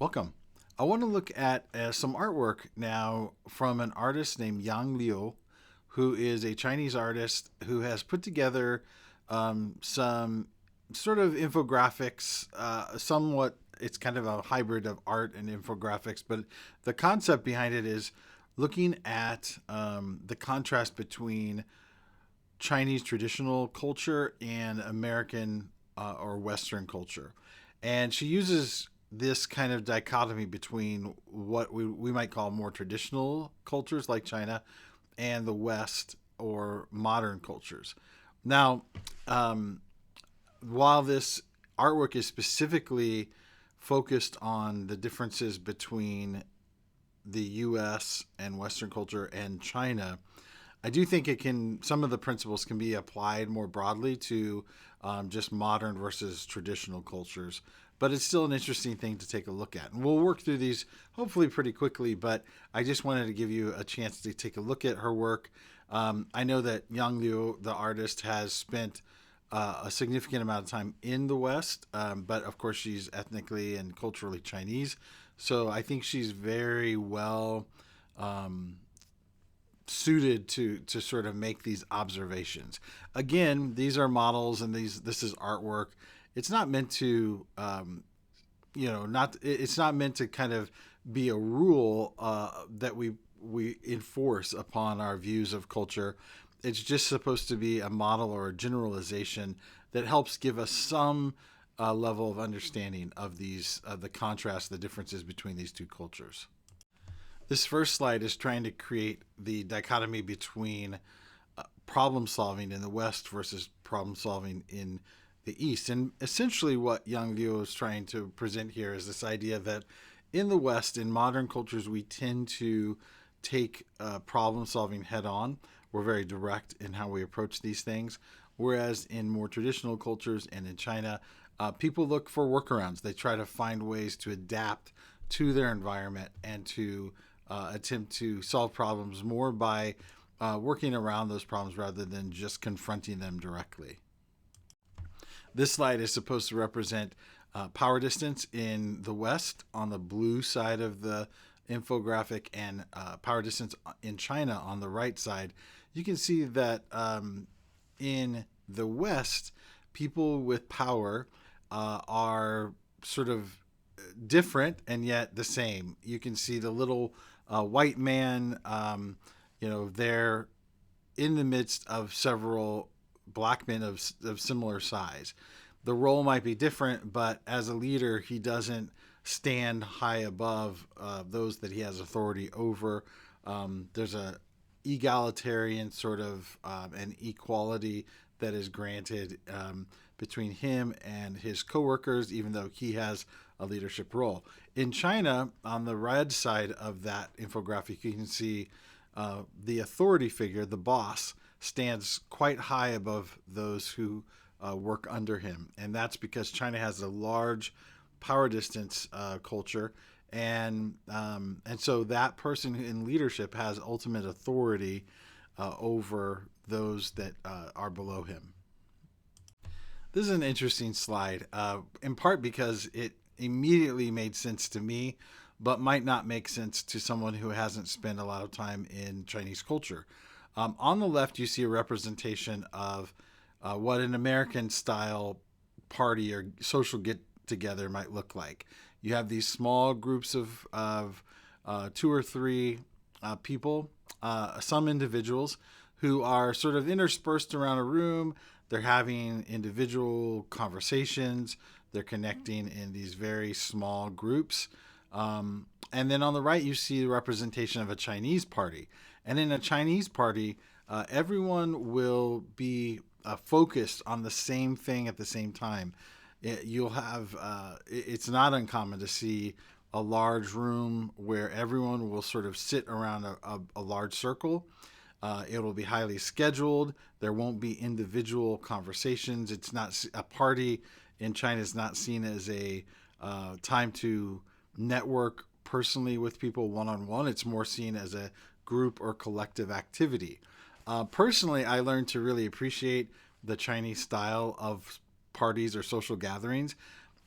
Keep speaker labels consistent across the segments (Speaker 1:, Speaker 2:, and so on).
Speaker 1: Welcome. I want to look at some artwork now from an artist named Yang Liu, who is a Chinese artist who has put together some sort of infographics, somewhat. It's kind of a hybrid of art and infographics, but the concept behind it is looking at the contrast between Chinese traditional culture and American or Western culture. And she uses this kind of dichotomy between what we might call more traditional cultures like China and the West or modern cultures. Now, um, while this artwork is specifically focused on the differences between the US and Western culture and China, I do think it can. Some of the principles can be applied more broadly to just modern versus traditional cultures. But it's still an interesting thing to take a look at, and we'll work through these hopefully pretty quickly. But I just wanted to give you a chance to take a look at her work. I know that Yang Liu, the artist, has spent a significant amount of time in the West, but of course she's ethnically and culturally Chinese. So I think she's very well um, suited to sort of make these observations. Again, these are models and this is artwork. It's not meant to not it's not meant to kind of be a rule that we enforce upon our views of culture. It's just supposed to be a model or a generalization that helps give us some level of understanding of these the contrast, the differences between these two cultures. This first slide is trying to create the dichotomy between problem solving in the West versus problem solving in the East. And essentially, what Yang Liu is trying to present here is this idea that in the West, in modern cultures, we tend to take problem solving head on. We're very direct in how we approach these things. Whereas in more traditional cultures and in China, people look for workarounds. They try to find ways to adapt to their environment and to attempt to solve problems more by working around those problems rather than just confronting them directly. This slide is supposed to represent power distance in the West on the blue side of the infographic and power distance in China on the right side. You can see that in the West, people with power are sort of different and yet the same. You can see the little white man, they're in the midst of several black men of similar size. The role might be different, but as a leader, he doesn't stand high above those that he has authority over. There's a egalitarian sort of an equality that is granted between him and his coworkers, even though he has a leadership role. In China, on the red side of that infographic, you can see the authority figure, the boss, stands quite high above those who work under him. And that's because China has a large power distance culture. And so that person in leadership has ultimate authority over those that are below him. This is an interesting slide, in part because it immediately made sense to me, but might not make sense to someone who hasn't spent a lot of time in Chinese culture. On the left, you see a representation of what an American style party or social get together might look like. You have these small groups of two or three people, some individuals who are sort of interspersed around a room. They're having individual conversations. They're connecting in these very small groups. And then on the right, you see the representation of a Chinese party. And in a Chinese party, everyone will be focused on the same thing at the same time. You'll have, it's not uncommon to see a large room where everyone will sort of sit around a large circle. It will be highly scheduled. There won't be individual conversations. It's not a party in China is not seen as a time to network personally with people one on one. It's more seen as a group or collective activity. Personally, I learned to really appreciate the Chinese style of parties or social gatherings.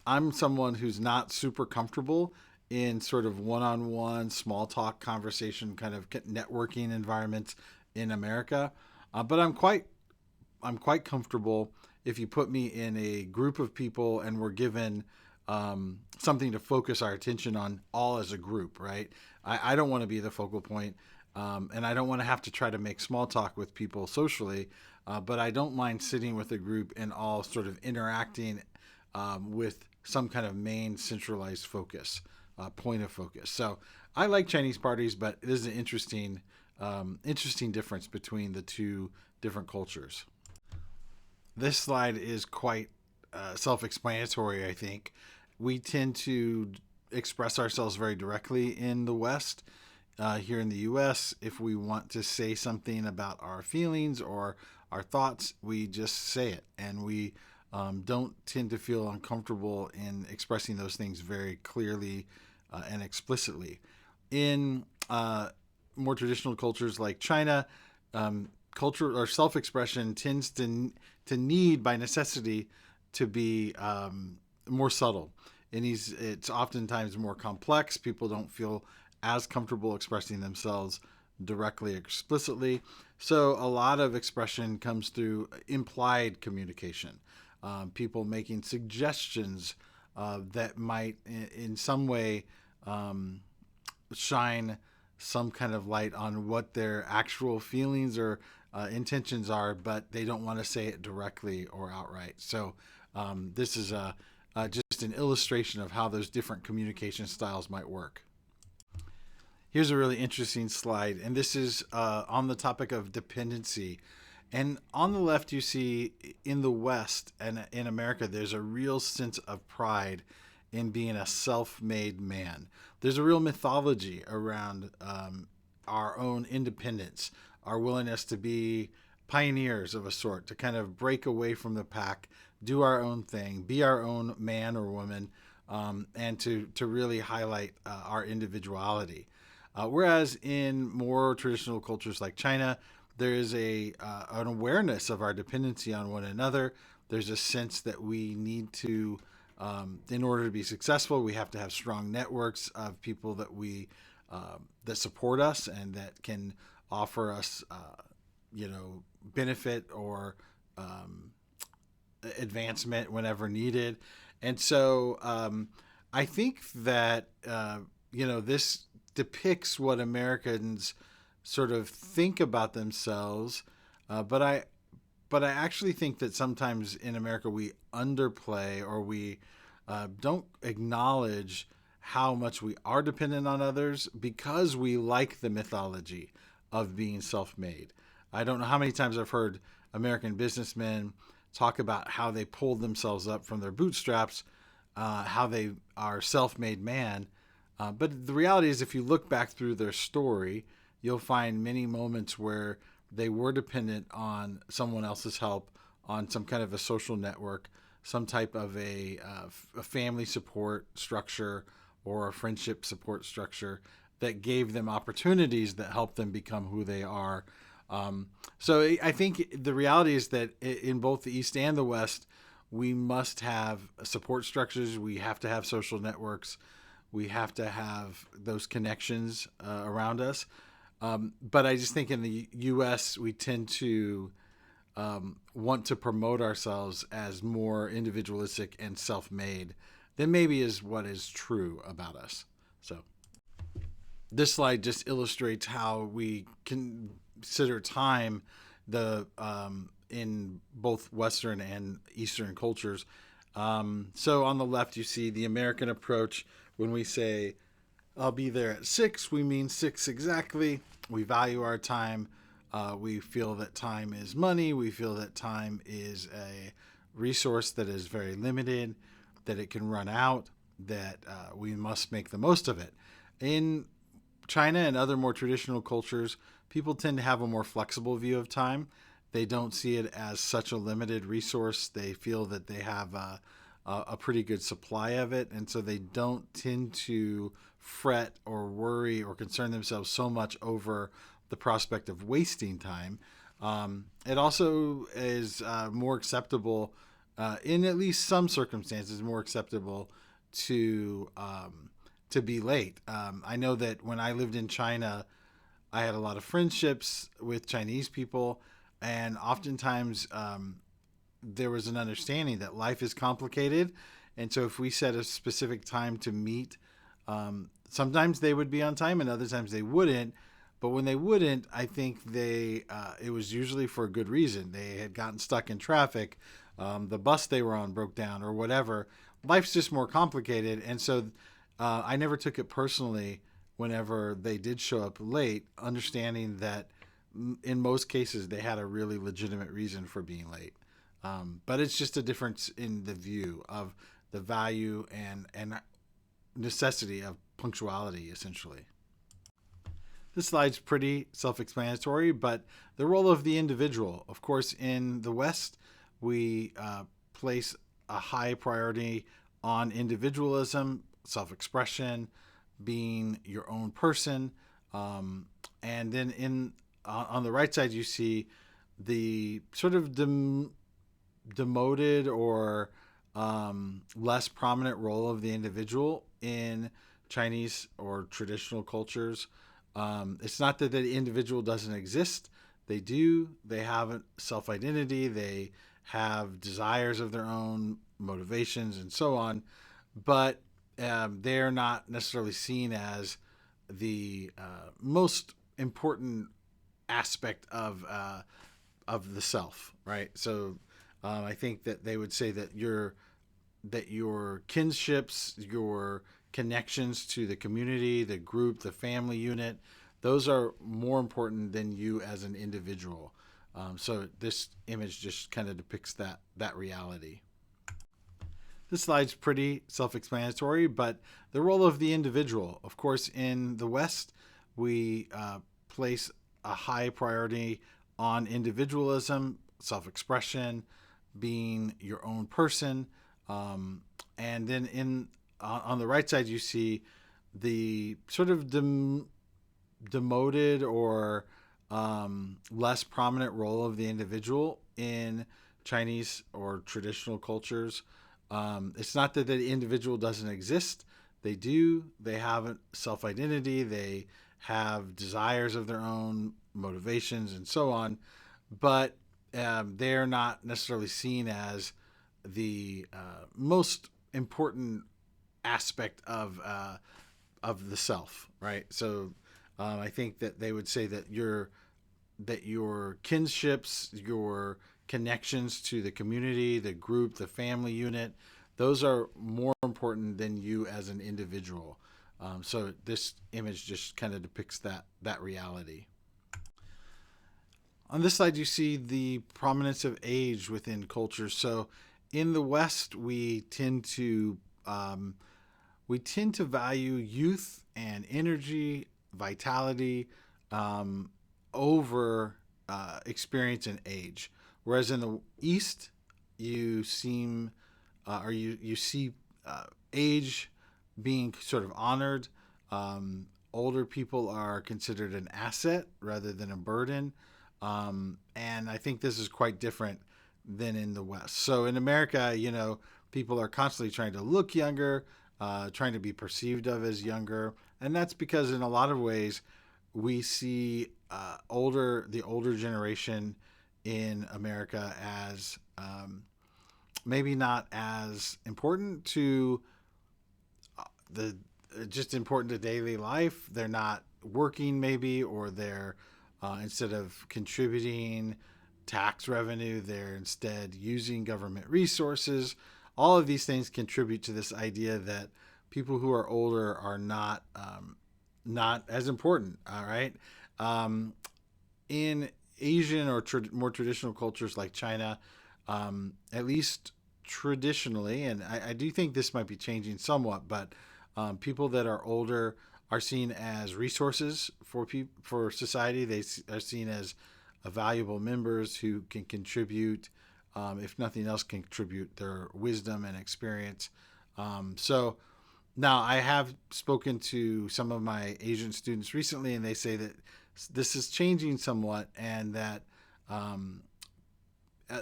Speaker 1: I'm someone who's not super comfortable in sort of one-on-one small talk conversation kind of networking environments in America. But I'm quite comfortable if you put me in a group of people and we're given something to focus our attention on all as a group, right? I don't want to be the focal point, and I don't want to have to try to make small talk with people socially, but I don't mind sitting with a group and all sort of interacting with some kind of main centralized focus, point of focus. So I like Chinese parties, but it is an interesting difference between the two different cultures. This slide is quite self-explanatory, I think. We tend to express ourselves very directly in the West. Here in the US, if we want to say something about our feelings or our thoughts, we just say it. And we don't tend to feel uncomfortable in expressing those things very clearly and explicitly. In more traditional cultures like China, culture or self-expression tends to need by necessity to be more subtle, and it's oftentimes more complex. People don't feel as comfortable expressing themselves directly, explicitly. So a lot of expression comes through implied communication. People making suggestions that might, in some way, shine some kind of light on what their actual feelings or intentions are, but they don't want to say it directly or outright. So this is just an illustration of how those different communication styles might work. Here's a really interesting slide, and this is on the topic of dependency. And on the left, you see in the West and in America, there's a real sense of pride in being a self-made man. There's a real mythology around our own independence, our willingness to be pioneers of a sort, to kind of break away from the pack, do our own thing, be our own man or woman, and to really highlight our individuality. Whereas in more traditional cultures like China, there is an awareness of our dependency on one another. There's a sense that we need to, in order to be successful, we have to have strong networks of people that support us and that can offer us, benefit or advancement whenever needed. And so I think that this depicts what Americans sort of think about themselves, but I actually think that sometimes in America we underplay or we don't acknowledge how much we are dependent on others because we like the mythology of being self-made. I don't know how many times I've heard American businessmen talk about how they pulled themselves up from their bootstraps, how they are self-made man. But the reality is, if you look back through their story, you'll find many moments where they were dependent on someone else's help, on some kind of a social network, some type of a family support structure or a friendship support structure that gave them opportunities that helped them become who they are. So I think the reality is that in both the East and the West, we must have support structures. We have to have social networks. We have to have those connections around us. But I just think in the U.S., we tend to want to promote ourselves as more individualistic and self-made than maybe is what is true about us. So this slide just illustrates how we consider time in both Western and Eastern cultures. So on the left, you see the American approach. When we say, I'll be there at 6, we mean 6 exactly. We value our time. We feel that time is money. We feel that time is a resource that is very limited, that it can run out, that we must make the most of it. In China and other more traditional cultures, people tend to have a more flexible view of time. They don't see it as such a limited resource. They feel that they have a pretty good supply of it, and so they don't tend to fret or worry or concern themselves so much over the prospect of wasting time. It also is more acceptable, in at least some circumstances, more acceptable to to be late. I know that when I lived in China, I had a lot of friendships with Chinese people, and oftentimes there was an understanding that life is complicated, and so if we set a specific time to meet, sometimes they would be on time, and other times they wouldn't. But when they wouldn't, I think they it was usually for a good reason. They had gotten stuck in traffic, the bus they were on broke down, or whatever. Life's just more complicated, and so I never took it personally whenever they did show up late, understanding that in most cases they had a really legitimate reason for being late. But it's just a difference in the view of the value and necessity of punctuality, essentially. This slide's pretty self explanatory, but the role of the individual. Of course, in the West, we place a high priority on individualism, self expression, being your own person. And then on the right side, you see the sort of demoted or less prominent role of the individual in Chinese or traditional cultures. It's not that the individual doesn't exist. They do. They have a self identity. They have desires of their own, motivations, and so on. But they're not necessarily seen as the most important aspect of the self, right? So I think that they would say that your kinships, your connections to the community, the group, the family unit, those are more important than you as an individual. So this image just kind of depicts that reality. This slide's pretty self-explanatory, but the role of the individual. Of course, in the West, we place a high priority on individualism, self-expression, being your own person. And then on the right side, you see the sort of demoted or less prominent role of the individual in Chinese or traditional cultures. It's not that the individual doesn't exist. They do. They have a self identity. They have desires of their own, motivations, and so on. But they're not necessarily seen as the most important aspect of the self, right? So I think that they would say that your kinships, your connections to the community, the group, the family unit, those are more important than you as an individual. So this image just kind of depicts that reality. On this slide, you see the prominence of age within cultures. So in the West, we tend to value youth and energy, vitality, over experience and age. Whereas in the East, you seem or you see age being sort of honored. Older people are considered an asset rather than a burden. And I think this is quite different than in the West. So in America, people are constantly trying to look younger, trying to be perceived of as younger. And that's because in a lot of ways, we see the older generation in America as maybe not as important to the just important to daily life. They're not working maybe, or they're instead of contributing tax revenue, they're instead using government resources. All of these things contribute to this idea that people who are older are not as important. All right. In Asian or more traditional cultures like China, at least traditionally, and I do think this might be changing somewhat, but people that are older are seen as resources for society. They are seen as valuable members who can contribute, if nothing else, contribute their wisdom and experience. So now I have spoken to some of my Asian students recently, and they say that this is changing somewhat, and that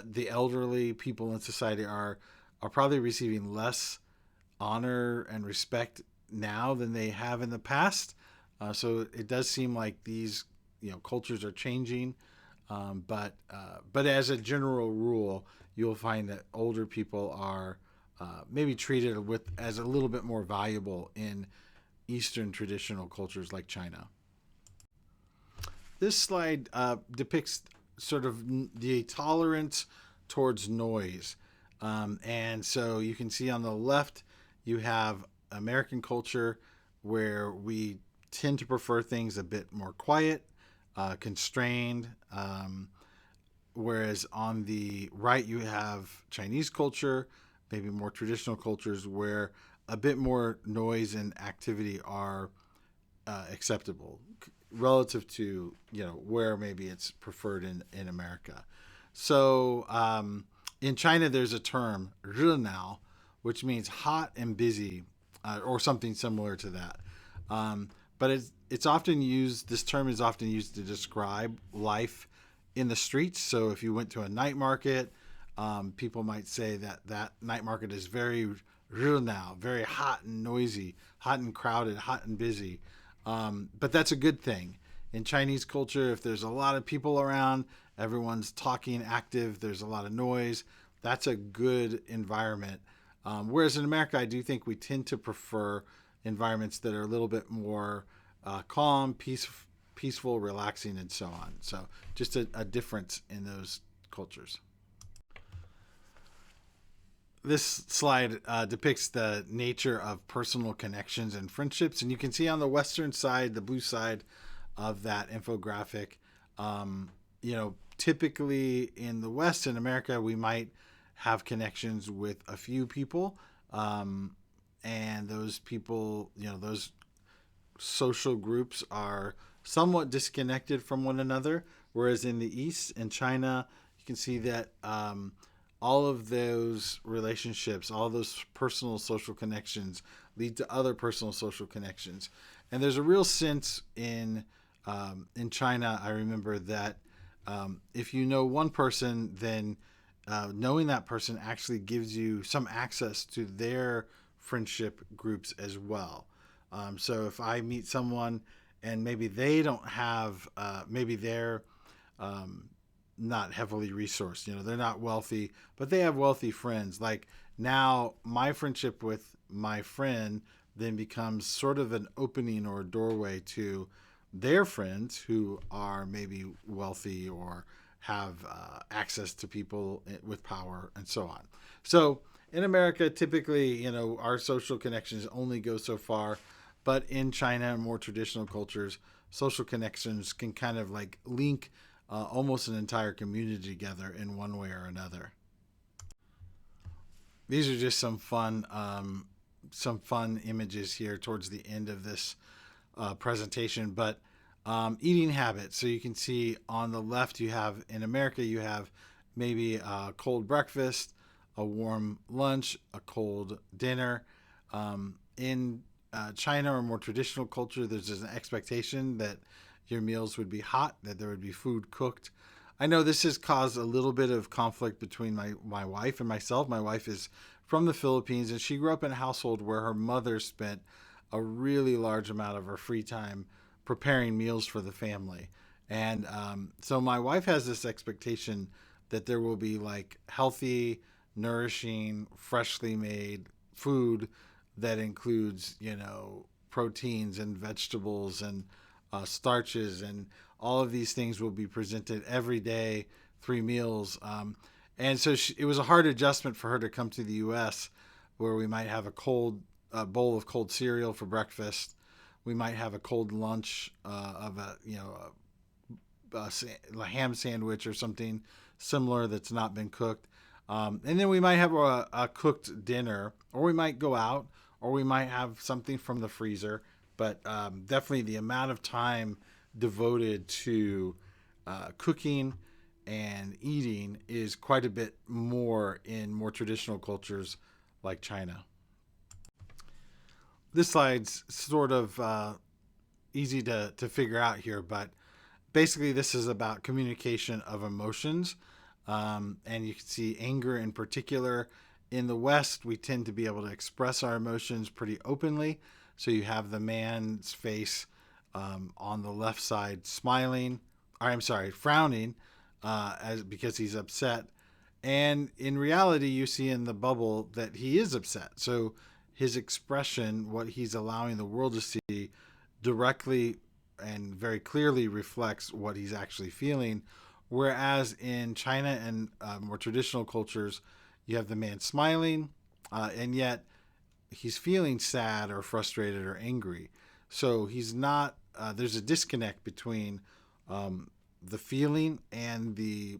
Speaker 1: the elderly people in society are probably receiving less honor and respect now than they have in the past. So it does seem like these cultures are changing, but as a general rule, you'll find that older people are maybe treated with as a little bit more valuable in Eastern traditional cultures like China. This slide depicts sort of the tolerance towards noise. And so you can see on the left, you have American culture where we tend to prefer things a bit more quiet, constrained. Whereas on the right, you have Chinese culture, maybe more traditional cultures where a bit more noise and activity are acceptable relative to where maybe it's preferred in America. So in China, there's a term 热闹, which means hot and busy, or something similar to that. But it's often used. This term is often used to describe life in the streets. So if you went to a night market, people might say that night market is very 热闹, very hot and noisy, hot and crowded, hot and busy. But that's a good thing. In Chinese culture, if there's a lot of people around, everyone's talking, active, there's a lot of noise, that's a good environment. Whereas in America, I do think we tend to prefer environments that are a little bit more calm, peaceful, relaxing, and so on. So just a difference in those cultures. This slide depicts the nature of personal connections and friendships. And you can see on the Western side, the blue side of that infographic, typically in the West, in America, we might have connections with a few people. And those people, those social groups are somewhat disconnected from one another. Whereas in the East, in China, you can see that all of those relationships, all those personal social connections lead to other personal social connections. And there's a real sense in China, I remember that if you know one person, then knowing that person actually gives you some access to their friendship groups as well. So if I meet someone and maybe they don't have, maybe they're not heavily resourced, they're not wealthy, but they have wealthy friends. Like now, my friendship with my friend then becomes sort of an opening or a doorway to their friends who are maybe wealthy or have access to people with power and so on. So in America, typically, our social connections only go so far, but in China and more traditional cultures, social connections can kind of like link almost an entire community together in one way or another. These are just some fun images here towards the end of this presentation, but eating habits. So you can see on the left, in America, you have maybe a cold breakfast, a warm lunch, a cold dinner. In China or more traditional culture, there's an expectation that your meals would be hot, that there would be food cooked. I know this has caused a little bit of conflict between my wife and myself. My wife is from the Philippines, and she grew up in a household where her mother spent a really large amount of her free time preparing meals for the family. And so my wife has this expectation that there will be like healthy, nourishing, freshly made food that includes, proteins and vegetables and starches, and all of these things will be presented every day, 3 meals. And so it was a hard adjustment for her to come to the U.S., where we might have a bowl of cold cereal for breakfast. We might have a cold lunch of a ham sandwich or something similar that's not been cooked. And then we might have a cooked dinner, or we might go out, or we might have something from the freezer. But definitely the amount of time devoted to cooking and eating is quite a bit more in more traditional cultures like China. This slide's sort of easy to figure out here, but basically this is about communication of emotions. And you can see anger in particular. In the West, we tend to be able to express our emotions pretty openly. So you have the man's face on the left side smiling, or I'm sorry, frowning, as because he's upset. And in reality, you see in the bubble that he is upset. So his expression, what he's allowing the world to see, directly and very clearly reflects what he's actually feeling. Whereas in China and more traditional cultures, you have the man smiling, and yet he's feeling sad or frustrated or angry. So he's not. There's a disconnect between the feeling and the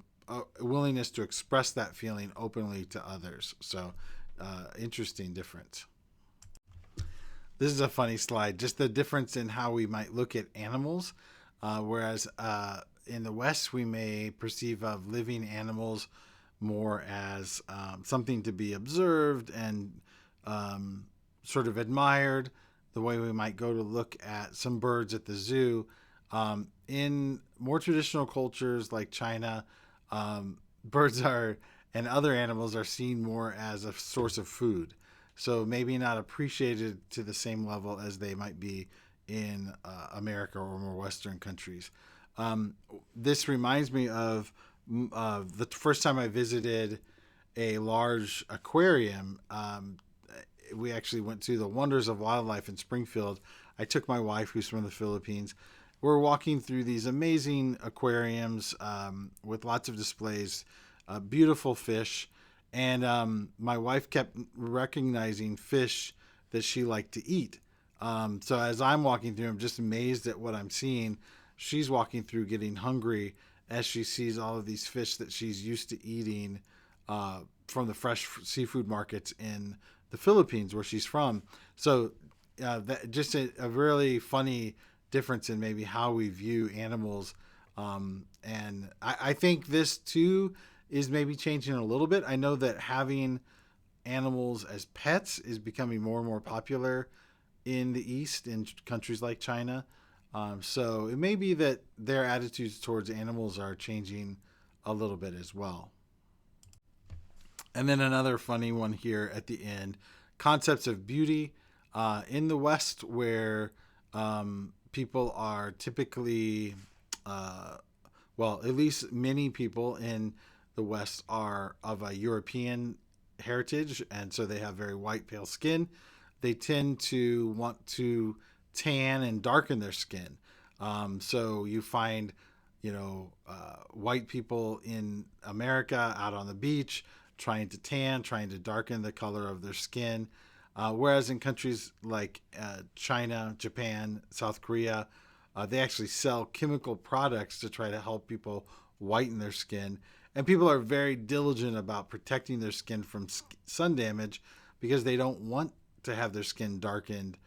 Speaker 1: willingness to express that feeling openly to others. So interesting difference. This is a funny slide. Just the difference in how we might look at animals, whereas in the West we may perceive of living animals more as something to be observed and sort of admired, the way we might go to look at some birds at the zoo. In more traditional cultures like China, birds are and other animals are seen more as a source of food. So maybe not appreciated to the same level as they might be in America or more Western countries. This reminds me of the first time I visited a large aquarium. We actually went to the Wonders of Wildlife in Springfield. I took my wife, who's from the Philippines. We're walking through these amazing aquariums with lots of displays, beautiful fish. And my wife kept recognizing fish that she liked to eat. So as I'm walking through, I'm just amazed at what I'm seeing. She's walking through getting hungry as she sees all of these fish that she's used to eating from the fresh seafood markets in the Philippines, where she's from. So that just a really funny difference in maybe how we view animals. And I think this too is maybe changing a little bit. I know that having animals as pets is becoming more and more popular in the East, in countries like China. So it may be that their attitudes towards animals are changing a little bit as well. And then another funny one here at the end, concepts of beauty in the West, where people are typically, well, at least many people in the West are of a European heritage, and so they have very white, pale skin. They tend to want to tan and darken their skin. So you find, white people in America out on the beach trying to tan, trying to darken the color of their skin. Whereas in countries like China, Japan, South Korea, they actually sell chemical products to try to help people whiten their skin. And people are very diligent about protecting their skin from sun damage because they don't want to have their skin darkened.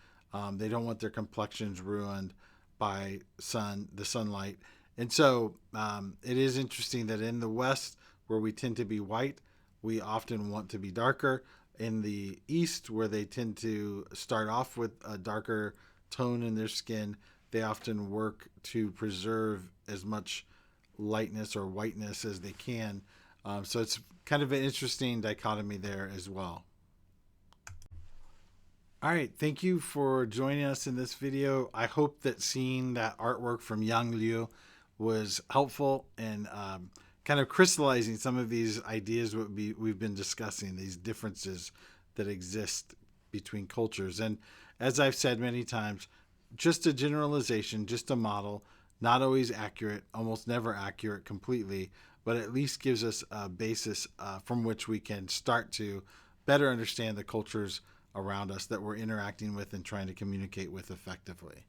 Speaker 1: They don't want their complexions ruined by the sunlight. And so it is interesting that in the West, where we tend to be white, we often want to be darker. In the East, where they tend to start off with a darker tone in their skin, they often work to preserve as much lightness or whiteness as they can. So it's kind of an interesting dichotomy there as well. All right, thank you for joining us in this video. I hope that seeing that artwork from Yang Liu was helpful and kind of crystallizing some of these ideas we've been discussing, these differences that exist between cultures. And as I've said many times, just a generalization, just a model, not always accurate, almost never accurate completely, but at least gives us a basis from which we can start to better understand the cultures around us that we're interacting with and trying to communicate with effectively.